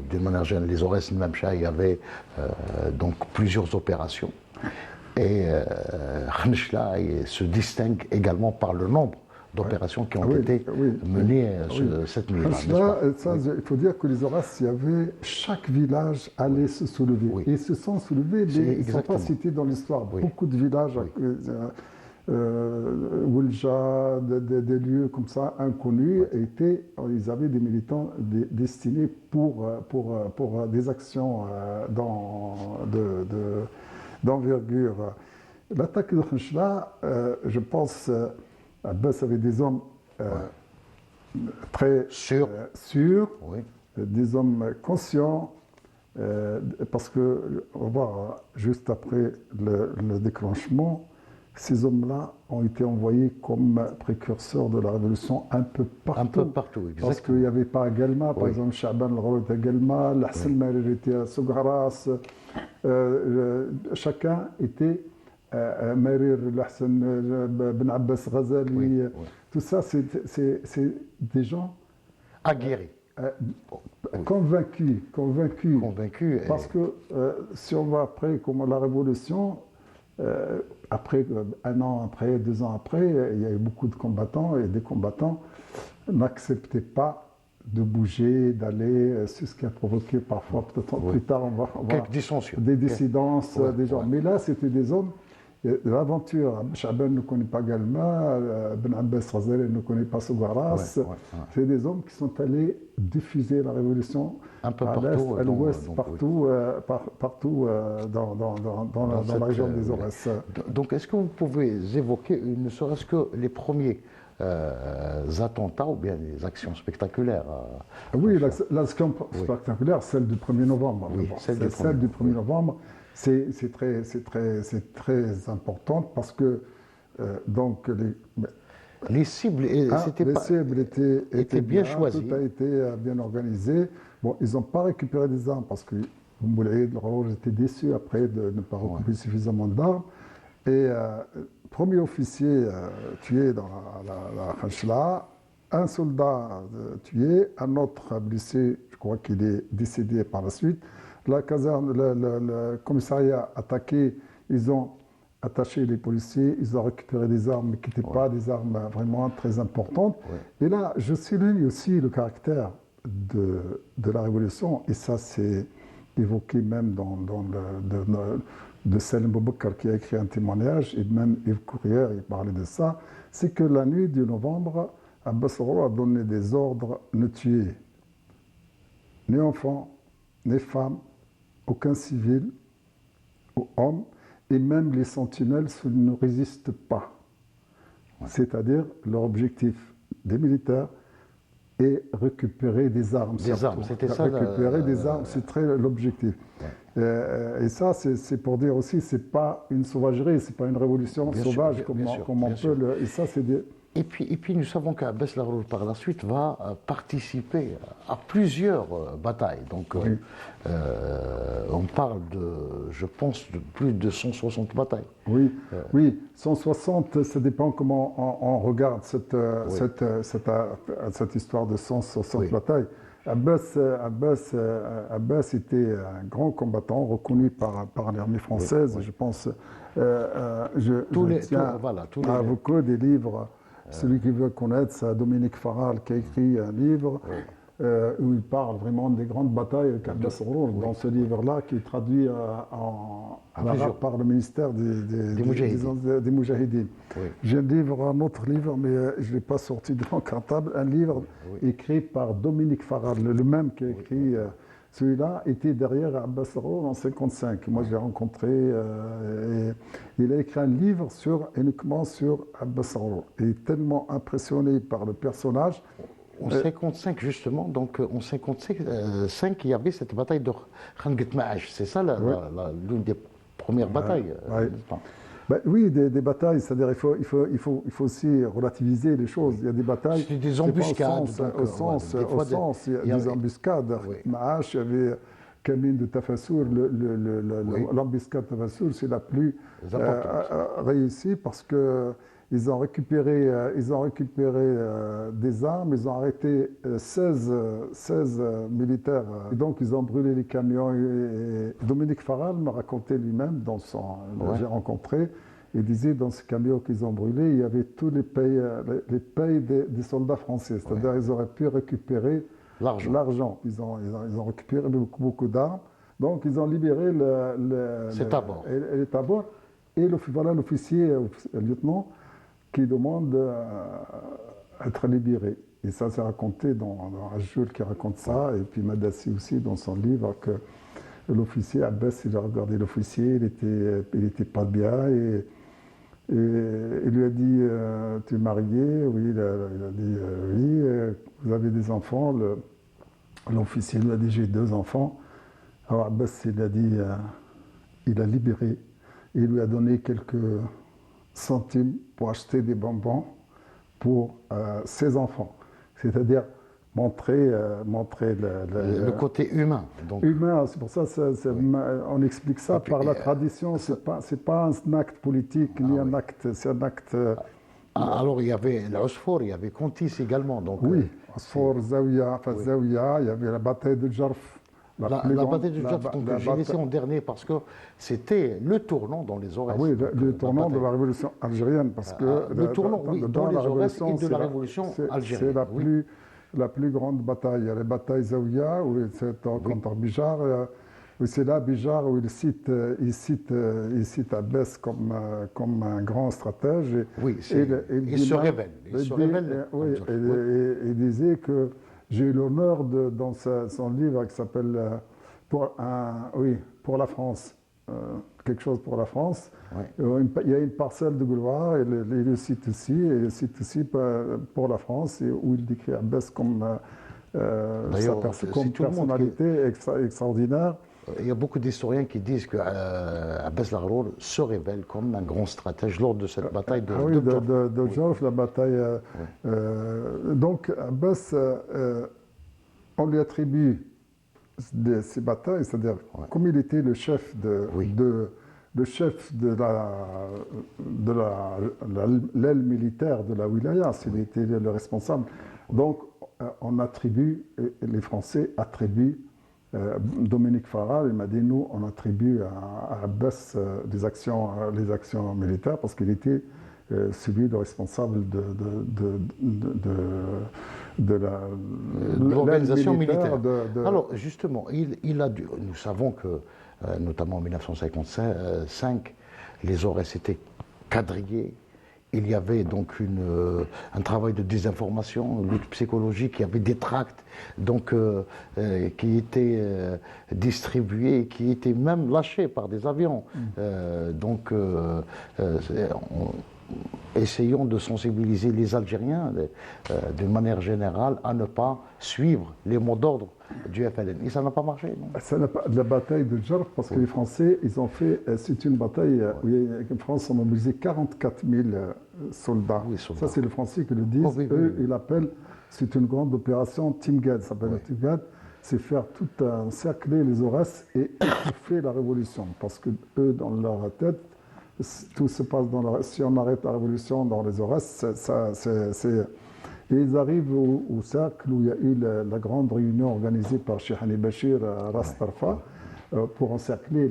Speaker 1: d'une manière générale, les Aurès Nimamcha, il y avait donc plusieurs opérations. Et Khnechla se distingue également par le nombre d'opérations qui ont été menées cette nuit-là.
Speaker 2: Il faut dire que les Aurès, il y avait, chaque village allait se soulever. Et ils se sont soulevés, ils ne sont pas cités dans l'histoire. Beaucoup de villages, Oulja, des lieux comme ça inconnus, ils avaient des militants destinés pour des actions d'envergure. L'attaque de Khnechla, je pense, Abbas avait des hommes très sûrs, des hommes conscients, parce que, on va voir, juste après le déclenchement, ces hommes-là ont été envoyés comme précurseurs de la révolution un peu partout.
Speaker 1: Un peu partout, exactement.
Speaker 2: Parce qu'il n'y avait pas à Guelma, par exemple, Chaban al-Gharoui était à Guelma, Hassan Marir était à Sougharas, chacun était Marir, Hassan Ben Abbas Ghazali, tout ça, c'est des gens
Speaker 1: aguerris.
Speaker 2: Convaincus. Parce que si on va après, comme la révolution, après, 1 an après, 2 ans après, il y a eu beaucoup de combattants et des combattants n'acceptaient pas de bouger, d'aller. C'est ce qui a provoqué parfois, peut-être plus tard, on va
Speaker 1: quelques dissensions,
Speaker 2: des dissidences, des gens. Mais là, c'était des hommes. L'aventure, Chaban ne connaît pas Galma, Ben Abbas Ghazali ne connaît pas Sougharas. C'est des hommes qui sont allés diffuser la révolution
Speaker 1: un peu
Speaker 2: à l'est, à l'ouest, partout dans la région des Aurès.
Speaker 1: Donc, est-ce que vous pouvez évoquer, ne serait-ce que les premiers attentats ou bien les actions spectaculaires
Speaker 2: Oui, l'action spectaculaire, celle du 1er novembre.
Speaker 1: Oui,
Speaker 2: celle du 1er novembre. C'est très important parce que donc
Speaker 1: les cibles
Speaker 2: étaient
Speaker 1: bien choisies.
Speaker 2: Tout a été bien organisé. Bon, ils n'ont pas récupéré des armes parce que Moulaïd était déçu après de ne pas récupérer suffisamment d'armes. Et premier officier tué dans la Khnechla, un soldat tué, un autre blessé, je crois qu'il est décédé par la suite. La caserne, le commissariat attaqué, ils ont attaché les policiers, ils ont récupéré des armes qui n'étaient pas des armes vraiment très importantes. Et là, je souligne aussi le caractère de la révolution, et ça c'est évoqué même de Salim Boubacar qui a écrit un témoignage, et même Yves Courrier, il parlait de ça, c'est que la nuit du novembre, Abbas al-Gharoui a donné des ordres ne tuer ni enfants, ni femmes, aucun civil ou homme, et même les sentinelles ne résistent pas. C'est-à-dire, leur objectif des militaires est récupérer des armes.
Speaker 1: Des armes, c'était ça.
Speaker 2: Récupérer des armes, c'est très l'objectif. Et ça, c'est pour dire aussi, c'est pas une sauvagerie, c'est pas une révolution sauvage comme on peut le. Et ça, c'est des.
Speaker 1: Et puis nous savons qu'Abbas al-Gharoui par la suite va participer à plusieurs batailles. Donc on parle je pense, de plus de 160 batailles.
Speaker 2: Oui, 160, ça dépend comment on regarde cette histoire de 160 batailles. Abbas était un grand combattant reconnu par l'armée française. Je pense, je tiens à beaucoup des livres Celui qui veut connaître, c'est Dominique Faral qui a écrit un livre où il parle vraiment des grandes batailles avec Abbas Sarour. Dans ce livre-là, qui est traduit en arabe par le ministère des Moudjahidines.
Speaker 1: Oui.
Speaker 2: J'ai un autre livre, mais je ne l'ai pas sorti de mon cartable, un livre écrit par Dominique Faral, le même qui a écrit. Celui-là était derrière Abbas Sarour en 1955. Moi, je l'ai rencontré et il a écrit un livre uniquement sur Abbas Sarour. Il est tellement impressionné par le personnage.
Speaker 1: En 1955, justement, donc en 1955, il y avait cette bataille de Khan Gitma'ash. C'est ça l'une des premières batailles.
Speaker 2: Oui, des batailles, c'est-à-dire il faut aussi relativiser les choses. Il y a des batailles.
Speaker 1: C'était des embuscades.
Speaker 2: Il y a des embuscades. Maash, il y avait Kamine de Tafassour. L'embuscade de Tafassour, c'est la plus réussie parce que ils ont récupéré des armes, ils ont arrêté 16 militaires. Et donc, ils ont brûlé les camions. Et Dominique Faral m'a raconté lui-même, j'ai rencontré, il disait dans ces camions qu'ils ont brûlés, il y avait tous les payes des soldats français. C'est-à-dire qu'ils auraient pu récupérer l'argent. Ils ont récupéré beaucoup d'armes. Donc, ils ont libéré les tabords. Et voilà l'officier, le lieutenant, qui demande à être libéré. Et ça, c'est raconté dans Rajoul qui raconte ça, et puis Madassi aussi dans son livre, que l'officier, Abbas, il a regardé l'officier, il était pas bien, et il lui a dit tu es marié? Oui, il a dit oui, vous avez des enfants? L'officier lui a dit j'ai 2 enfants. Alors Abbas, il a dit il a libéré, et il lui a donné quelques centimes pour acheter des bonbons pour ses enfants. C'est-à-dire montrer
Speaker 1: le côté humain. Donc.
Speaker 2: Humain, c'est pour ça on explique ça par la tradition. C'est pas un acte politique ni un acte. C'est un acte.
Speaker 1: Alors il y avait l'Osfor, il y avait Contis également. Donc,
Speaker 2: oui, Osfor, Zawiya, il y avait la bataille de Djarf.
Speaker 1: La bataille de Djarf, j'ai laissé en dernier parce que c'était le tournant dans les Aurès.
Speaker 2: Oui, le tournant de la révolution algérienne. Parce que
Speaker 1: le tournant, dans les Aurès et de la révolution algérienne.
Speaker 2: C'est la plus grande bataille. Il y a la bataille Zawiya, où c'est contre Bijar. C'est là, Bijar, où il cite Abbas comme un grand stratège.
Speaker 1: Oui, il se révèle.
Speaker 2: Il disait que j'ai eu l'honneur, dans son livre qui s'appelle pour la France, quelque chose pour la France. Oui. Il y a une parcelle de Gouloir, et il le cite ici, pour la France, où il décrit Abbas comme une personnalité extraordinaire.
Speaker 1: Il y a beaucoup d'historiens qui disent qu'Abbas Laghrour se révèle comme un grand stratège lors de cette bataille de
Speaker 2: Djarf, la bataille. Donc Abbas, on lui attribue ces batailles, c'est-à-dire comme il était le chef de l'aile militaire de la wilaya, s'il était le responsable. Donc les Français attribuent. Dominique Faral, il m'a dit, nous, on attribue à Abbas les actions militaires parce qu'il était celui le responsable de
Speaker 1: l'organisation militaire. Alors, justement, nous savons que, notamment en 1955, les Aurès étaient quadrillés. Il y avait donc un travail de désinformation, lutte psychologique, il y avait des tracts donc, qui étaient distribués, qui étaient même lâchés par des avions. Essayons de sensibiliser les Algériens de manière générale à ne pas suivre les mots d'ordre du FLN. Et ça n'a pas marché, non?
Speaker 2: Ça n'a pas, la bataille de Djarf, parce que les Français, ils ont fait, c'est une bataille où la France a mobilisé 44 000 soldats. Ça, c'est les Français qui le disent. Eux, ils l'appellent, c'est une grande opération Timgad, ça s'appelle Timgad. C'est faire tout encercler les Aurès et étouffer la révolution. Parce que eux, dans leur tête, tout se passe si on arrête la révolution dans les Aurès, et ils arrivent au cercle où il y a eu la grande réunion organisée par Cheikh Hani Bachir à Ras Tarfa pour encercler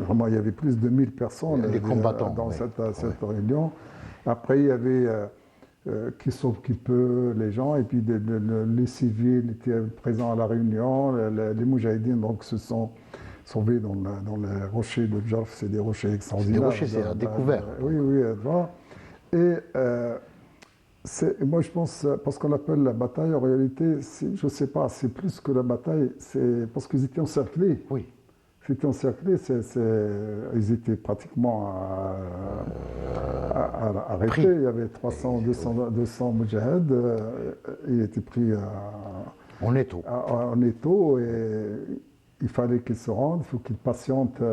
Speaker 2: vraiment, il y avait plus de 1000 personnes
Speaker 1: les combattants,
Speaker 2: dans cette réunion. Après, il y avait qui sauve qui peut les gens, et puis les civils étaient présents à la réunion, les moudjahidines donc se sont sauvés dans les rochers de Djarf, c'est des rochers extraordinaires.
Speaker 1: Des rochers, c'est à découvert.
Speaker 2: Oui, oui, voilà. Et moi je pense, parce qu'on appelle la bataille, en réalité, je ne sais pas, c'est plus que la bataille, c'est parce qu'ils étaient encerclés.
Speaker 1: Oui.
Speaker 2: Ils étaient encerclés, ils étaient pratiquement arrêtés. Il y avait 300, 200 moudjaheds. Ils étaient pris
Speaker 1: en étau.
Speaker 2: En étau, et il fallait qu'ils se rendent, il faut qu'ils patientent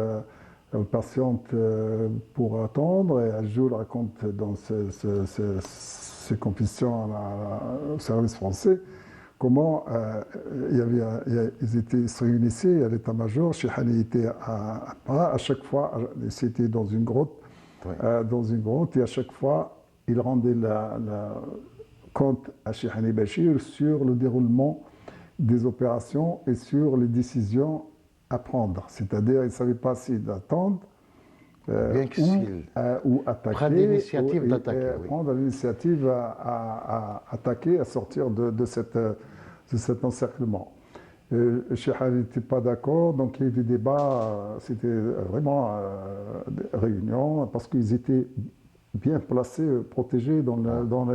Speaker 2: pour attendre. Et Adjoul raconte dans ses confessions au service français comment ils se réunissaient à l'état-major. Chihani était à chaque fois, c'était dans une grotte,
Speaker 1: Oui.
Speaker 2: Et à chaque fois, il rendait compte à Chihani Bachir sur le déroulement des opérations et sur les décisions à prendre. C'est-à-dire, il ne savait pas s'il attendre ou attaquer,
Speaker 1: prendre l'initiative d'attaquer.
Speaker 2: Prendre l'initiative à attaquer, à sortir de cet encerclement. Chihani n'était pas d'accord, donc il y a eu des débats, c'était vraiment des réunions, parce qu'ils étaient bien placés, protégés dans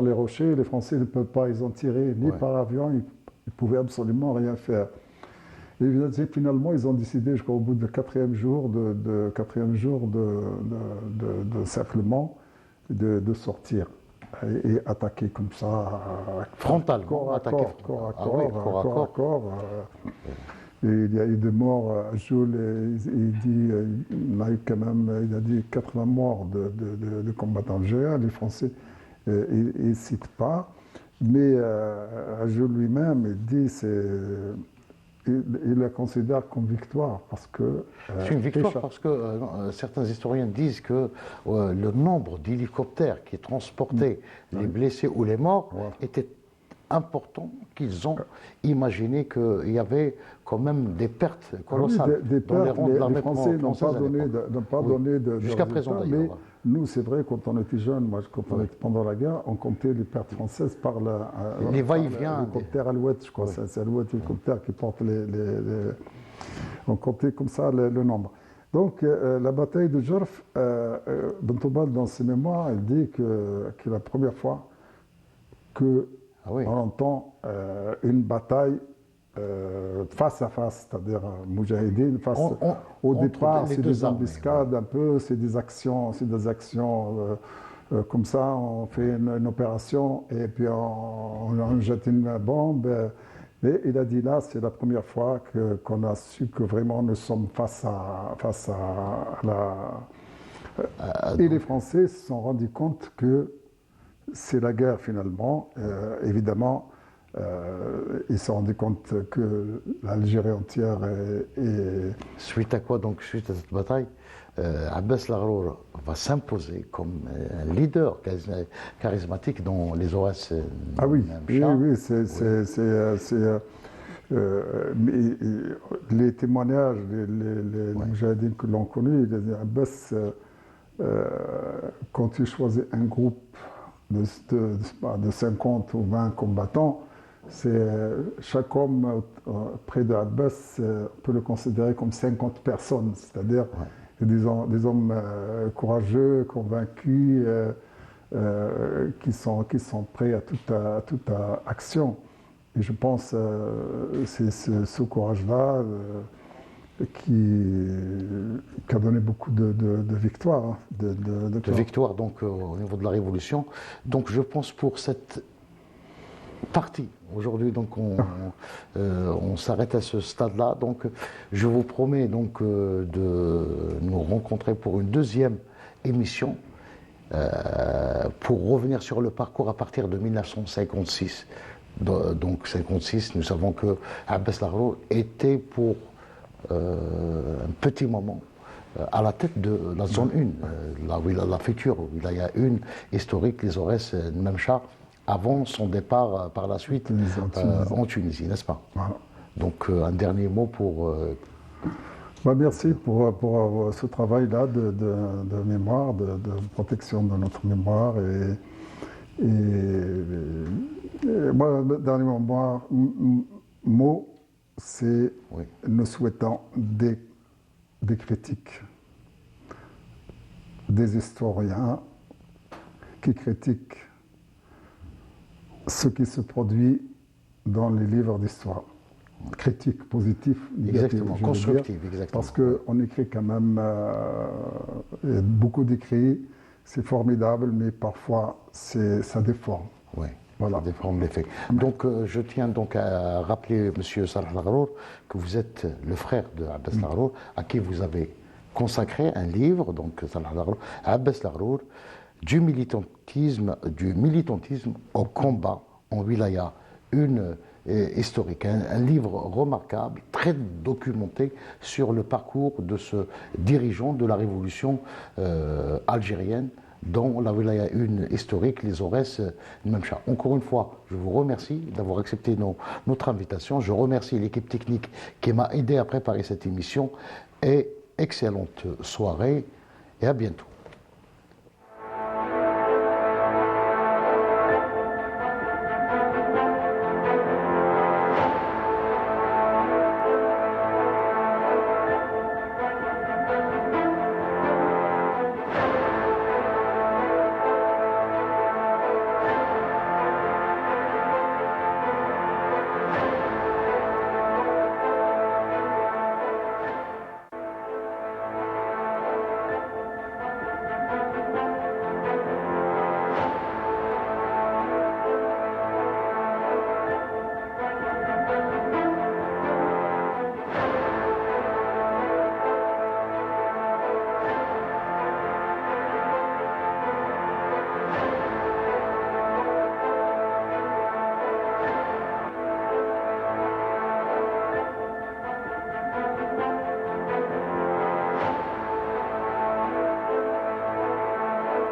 Speaker 2: les rochers. Les Français ne peuvent pas les en tirer, ni par avion, ils ne pouvaient absolument rien faire. Et finalement, ils ont décidé, je crois, au bout du quatrième jour d'encerclement, de sortir et attaquer comme ça,
Speaker 1: frontalement,
Speaker 2: corps à corps. Et il y a eu des morts. Jules, il dit, il a eu quand même, il a dit 80 morts de combattants algériens. Les Français, il ne cite pas. Mais Jules lui-même, il dit, il la considère comme victoire parce que...
Speaker 1: C'est une victoire parce que certains historiens disent que le nombre d'hélicoptères qui transportaient les blessés ou les morts était important, qu'ils ont imaginé qu'il y avait quand même des pertes colossales.
Speaker 2: Des pertes, les Français n'ont pas donné de
Speaker 1: jusqu'à présent d'ailleurs.
Speaker 2: Mais nous, c'est vrai, quand on était jeunes, moi, quand on était pendant la guerre, on comptait les pertes françaises par
Speaker 1: les va-et-vient.
Speaker 2: L'hélicoptère Alouette, je crois, c'est Alouette hélicoptère qui porte on comptait comme ça le nombre. Donc, la bataille de Djarf, Bentoubal, dans ses mémoires, il dit que la première fois que on entend une bataille face à face, c'est-à-dire Moudjahidine, au départ, c'est des embuscades un peu, c'est des actions comme ça, on fait une opération et puis on jette une bombe. Mais il a dit là, c'est la première fois qu'on a su que vraiment nous sommes face à et les Français se sont rendus compte que c'est la guerre finalement. Évidemment, ils se sont rendus compte que l'Algérie entière est...
Speaker 1: Suite à quoi, donc, suite à cette bataille, Abbas Laghrour va s'imposer comme un leader charismatique dans les OS.
Speaker 2: Ah oui, les témoignages, les Moudjahidines que l'on connaît, Abbas, quand il choisit un groupe de 50 ou 20 combattants, chaque homme près de Abbas peut le considérer comme 50 personnes, c'est-à-dire des hommes courageux, convaincus, qui sont prêts à toute action. Et je pense que c'est ce courage-là qui a donné beaucoup de victoires.
Speaker 1: De victoires donc, au niveau de la Révolution. Donc je pense pour cette partie, aujourd'hui, donc on s'arrête à ce stade-là. Donc je vous promets donc, de nous rencontrer pour une deuxième émission pour revenir sur le parcours à partir de 1956. Donc 56, nous savons que Abbas Laghrour était pour un petit moment à la tête de la zone 1, la future wilaya 1 historique, les Aurès Memcha, avant son départ par la suite en Tunisie, n'est-ce pas?
Speaker 2: Voilà.
Speaker 1: Donc un dernier mot pour...
Speaker 2: Bah, merci pour ce travail-là de mémoire, de protection de notre mémoire. Et moi, le dernier mot, c'est
Speaker 1: Oui.
Speaker 2: nous souhaitons des critiques, des historiens qui critiquent ce qui se produit dans les livres d'histoire. Critique positive, négative,
Speaker 1: Exactement,
Speaker 2: je veux
Speaker 1: constructive,
Speaker 2: dire,
Speaker 1: exactement.
Speaker 2: parce qu'on écrit quand même beaucoup d'écrits, c'est formidable, mais parfois ça déforme.
Speaker 1: Oui,
Speaker 2: Voilà.
Speaker 1: ça déforme les faits. Donc, je tiens donc à rappeler, Monsieur Salah Lagrour, que vous êtes le frère de Abbas Lagrour, à qui vous avez consacré un livre, donc Salah Lagrour, Abbas Lagrour, du militantisme au combat en wilaya, une historique, un livre remarquable, très documenté sur le parcours de ce dirigeant de la révolution algérienne dans la wilaya 1 historique, les Aurès Memcha. Encore une fois, je vous remercie d'avoir accepté notre invitation. Je remercie l'équipe technique qui m'a aidé à préparer cette émission et excellente soirée et à bientôt.